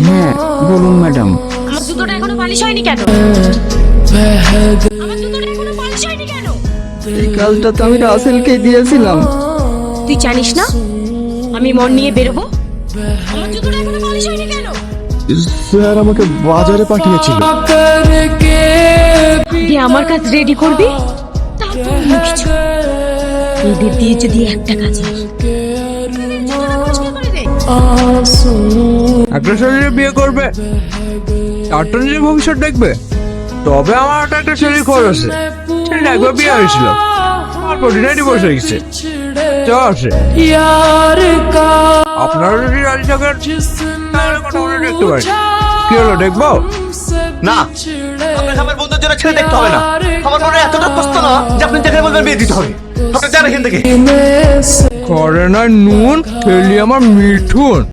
হ্যাঁ বলুন ম্যাডাম। আমার জুতোটা এখনো পালিশ হয়নি কেন? আমার জুতোটা এখনো পালিশ হয়নি কেন? এই কাজটা তো আমি রাসেলকে দিয়েছিলাম। তুই জানিস না আমি মন নিয়ে বেরোবো? আমার জুতোটা এখনো পালিশ হয়নি কেন? স্যার আমাকে বাজারে পাঠিয়েছিল। আগে আমার কাজ রেডি করবি, তারপর অন্য কিছু। এদের দিয়ে যদি একটা কাজ হয়, জুতোটা পরিষ্কার করে দে। একটা শরীরে বিয়ে করবে, তারটা নিজের ভবিষ্যৎ দেখবে, তবে আমার একটা শরীর খরচ আছে। ছেলেটা একবার বিয়ে হয়েছিল, তারপর ডিভোর্স হয়ে গেছে। চল আপনারা যদি রাজি থাকেন তাহলে কথা বলে দেখতে পারেন। কি হলো, দেখবো? না, আপনাকে আমার বন্ধুর জন্য ছেলে দেখতে হবে না। আমার মনে এতটা কষ্ট না যে আপনি যেখানে বলবেন বিয়ে দিতে হবে। আপনি যান এখান থেকে। করে না নুন, খেলি আমার মিঠুন।